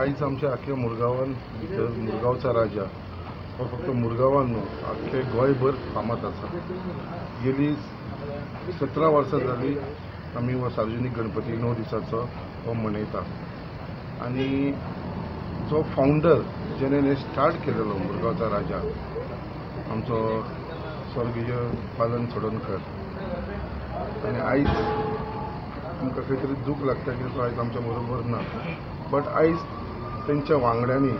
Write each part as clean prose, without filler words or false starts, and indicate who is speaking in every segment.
Speaker 1: आयज आमच्या आख्या मुरगांवान मुरगांवचा राजा हो फक्त मुरगांवान न्हू आख्खे गोंयभर फामाद आसा। गेली 17 वर्सां जाली आमी हो सार्वजनीक गणपती 9 दिसाचो हो मनयता आनी जो फावंडर जेणे हे स्टार्ट केलेलो मुरगांवचा राजा आमचो स्वर्गीय बालन सोडणकर आनी आयज आमकां खंय तरी दूख लागता की तो आयज आमच्या बरोबर ना, बट आयज तेंच्या वांगड्यांनी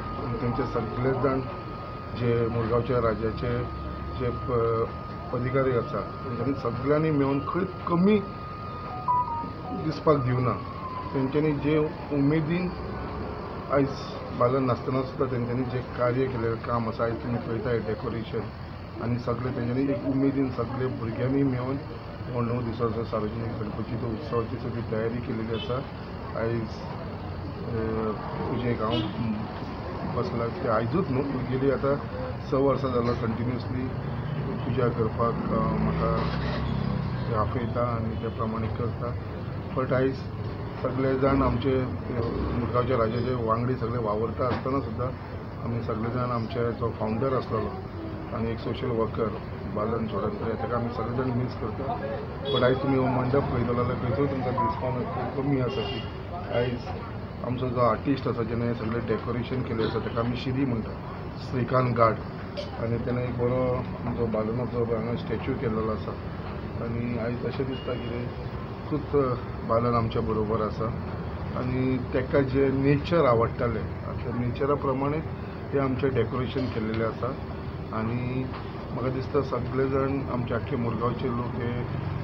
Speaker 1: तेंचे सगळे जाण जे मुरगांवच्या राजाचे जे अधिकारी आसा तेंच्यांनी सगळ्यांनी मेळून खंय कमी दिसपाक दिवना। तेंच्यांनी जे उमेदीन आयज बालन नासतना सुद्दां तेंच्यांनी जे कार्य केलेलें काम आसा आयज तुमी पळयताय डेकोरेशन आनी सगळे तेंच्यांनी एक उमेदीन सगळे भुरग्यांनी मेळून हो 9 दिसाचो सार्वजनीक गणपतीचो उत्सवाची सगळी तयारी केलेली आसा। आयज तुजेक हांव बसला की आयजूच न्हू पूण गेली आतां 6 वर्सां जालो कंटिन्युअसली पुजा करपाक म्हाका आपयता आनी त्या प्रमाणे करता। बट आयज सगळे जाण आमचे मुरगांवच्या राजाचे वांगडी सगळे वावरता आसतना सुद्दां आमी सगळे जाण आमचे जो फावंडर आसलेलो आनी एक सोशल वर्कर बालन सोडणकर ताका आमी सगळे जाण मिस करता। बट आयज तुमी हो मंडप पळयतलो जाल्यार खंयचो तुमकां दिसपाक कमी आसा की आयज आमचो जो आर्टिस्ट आसा जेणे हे सगळे डेकोरेशन केले आसा ताका आमी श्री म्हणटा, श्रीकांत गाड, आनी तेणें एक बरो आमचो बालनाचो हांगा स्टॅच्यू केल्लो आसा आनी आयज अशें दिसता की खूब बालन आमच्या बरोबर आसा आनी ताका जे नेचर आवडटाले त्या नेचरा प्रमाणे ते आमचे डेकोरेशन केल्लेले आसा आनी म्हाका दिसता सगळे जाण आमचे आख्खे मुरगांवचे लोक हे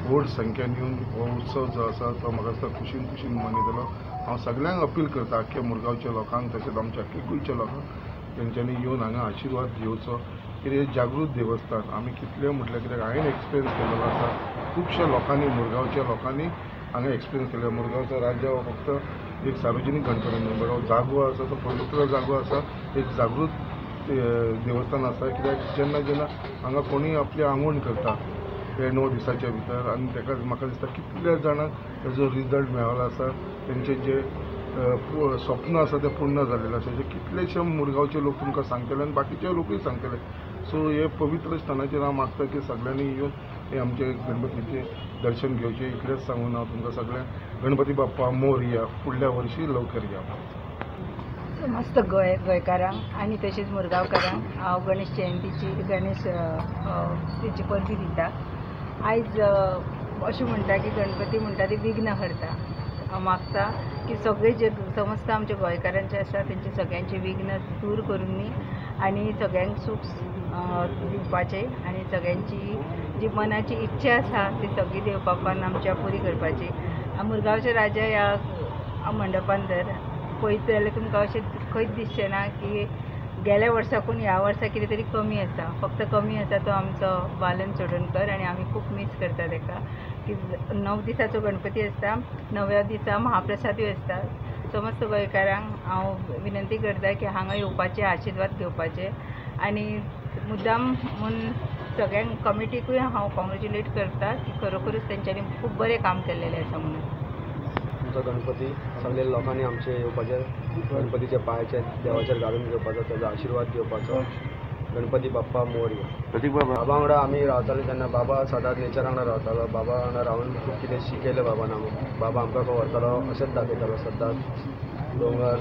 Speaker 1: व्हड संख्येन येवन हो उत्सव जो आसा तो म्हाका दिसता खुशीन खुशीन मनयतलो। हांव सगळ्यांक अपील करता आख्खे मुरगांवच्या लोकांक तशेंच आमच्या आख्खे गोंयच्या लोकांक तेंच्यांनी येवन हांगा आशिर्वाद घेवचो कित्याक जागृत देवस्थान आमी कितले म्हटल्यार कित्याक हांवें एक्सपिरियन्स केल्लो आसा। खुबश्या लोकांनी मुरगांवच्या लोकांनी हांगा एक्सपिरियन्स केला। मुरगांवचो राजा हो फक्त एक सार्वजनीक गणपती न्हू बट हो जागो आसा तो पवित्र जागो आसा, एक जागृत देवस्थान आसा कित्याक जेन्ना जेन्ना हांगा कोणीय आपली आंगवण करता हे 9 दिसाच्या भितर आनी ताका म्हाका दिसता कितल्या जाणांक ताजो रिजल्ट मेळ्ळो आसा, तेंचे जे स्वप्न आसा ते पूर्ण जाल्लेले आसा, जे कितलेशे मुरगांवचे लोक तुमकां सांगतले आनी बाकीचे लोकूय सांगतले। सो हे पवित्र स्थानाचेर हांव मागता की सगळ्यांनी येवन हे आमचे गणपतीचे दर्शन घेवचें इतलेंच सांगून हांव तुमकां सगळ्यांक गणपती बाप्पा मोरया, फुडल्या वर्षी लवकर या।
Speaker 2: समस्त गोंयकारांक आनी तशेंच मुरगांवकारांक हांव गणेश जयंतीची गणेश तेची परबी दिता। आयज अशें म्हणटा की गणपती म्हणटा ती विघ्न हरता। हांव मागता की सगळे जे समस्त आमच्या गोंयकारांचे आसा तेंचे सगळ्यांचे विघ्न दूर करून न्ही आनी सगळ्यांक सूख दिवपाचे आनी सगळ्यांची जी मनाची इच्छा आसा ती सगळी देव बापान आमच्या पुरी करपाची। मुरगांवच्या राजा ह्या मंडपान जर पळयत जाल्यार तुमकां अशें खंयच दिसचें ना की गेल्या वर्साकून ह्या वर्सा कितें तरी कमी आसा। फक्त कमी आसा तो आमचो बालन सोडणकर आनी आमी खूब मिस करता ताका की 9 दिसाचो गणपती आसता, 9व्या दिसा महाप्रसादूय आसता। समस्त गोंयकारांक हांव विनंती करता की हांगा येवपाचें, आशिर्वाद घेवपाचें आनी मुद्दाम म्हणून सगळ्यांक कमिटीकूय हांव कॉंग्रेच्युलेट करता की खरोखरूच तेंच्यांनी खूब बरें काम केल्लेलें आसा म्हणून।
Speaker 3: आमचो गणपती सगळे लोकांनी आमचे येवपाचे, गणपतीच्या पांयाचेर देवाचेर घालून घेवपाचो, तेजो आशिर्वाद घेवपाचो। गणपती बाप्पा मोरया। बाबा वांगडा आमी रावताले तेन्ना बाबा सदांच नेचरा वांगडा रावतालो। बाबा वांगडा रावन खूब कितें शिकयलें बाबान आमकां। बाबा आमकां खंय व्हरतालो अशेंच दाखयतालो सदांच दोंगर,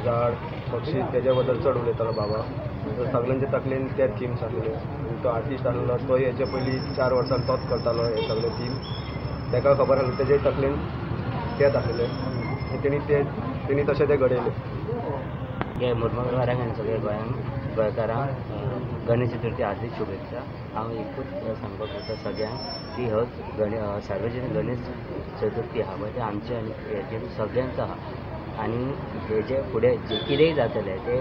Speaker 3: झाड, पक्षी तेजे बद्दल चड उलयतालो बाबा। सगळ्यांचे तकलेन तेच थीम्स आसलेले आनी तो आर्टिस्ट आसलो तो हेचे पयलीं 4 वर्सां तोच करतालो हे सगळे थीम। ताका खबर आसलें तेजे तकलेन तेच आसलेले तेणी तशें ते घडयले।
Speaker 4: हे मुरगांवकारांक आनी सगळ्या गोंयकारांक गणेश चतुर्थी हार्दिक शुभेच्छा। हांव एकूच सांगपाक सोदता सगळ्यांक की हो सार्वजनीक गणेश चतुर्थी आहा पळय ते आमचे आनी हेजेर सगळ्यांचो आहा आनी हेजे फुडें जे कितेंय जातलें ते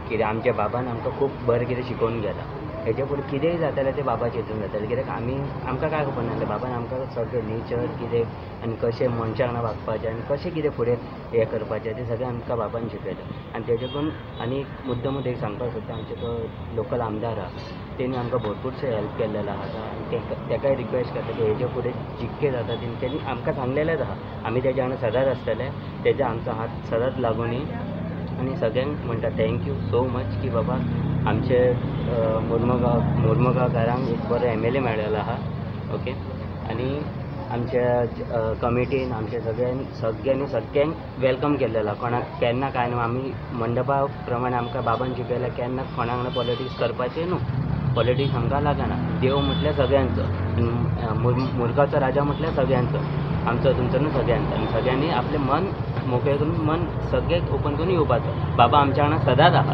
Speaker 4: कितें आमच्या बाबान आमकां खूब बरें कितें शिकोवन गेला। हेजे फुडें कितेंय जातलें तें बाबाचे हितून जातलें कित्याक आमकां काय खबर नासलें। बाबान आमकां सगळें नेचर कितें आनी कशें मनशां वांगडा वागपाचें आनी कशें कितें फुडें हें करपाचें तें सगळें आमकां बाबान शिकयलें। आनी तेजेकून आनी मुद्दम एक सांगपाक सोदता आमचे तो लोकल आमदार आहा तेणी आमकां भरपूरशें हेल्प केल्लेलो आहा आनी ताकाय रिक्वेस्ट करता की हेजे फुडें जितकें जाता तेणी आमकां सांगलेलेंच आहा आमी तेज्या वांगडा सदांच आसतले, तेजे आमचो हात सदांच लागून आनी सगळ्यांक म्हणटा थँक्यू सो मच की बाबा आमचे मुर्मगांवकारांक एक बरो MLA मेळ्ळेलो आहा. ओके. आनी आमच्या कमिटीन आमच्या सगळ्यांक वेलकम केल्लेलो. कोणाक केन्ना काय न्हू, आमी मंडपा प्रमाणे आमकां बाबान शिकयलें केन्ना कोणाक ना पॉलिटिक्स करपाचें न्हू. पॉलिटिक्स आमकां लागना. देव म्हटल्यार सगळ्यांचो, मुर्गांवचो राजा म्हटल्यार सगळ्यांचो, आमचो तुमचो न्हू सगळ्यांचो. आनी सगळ्यांनी आपलें मन मोकळें करून मन सगळें ओपन करून येवपाचो. बाबा आमच्या वांगडा सदांच आहा.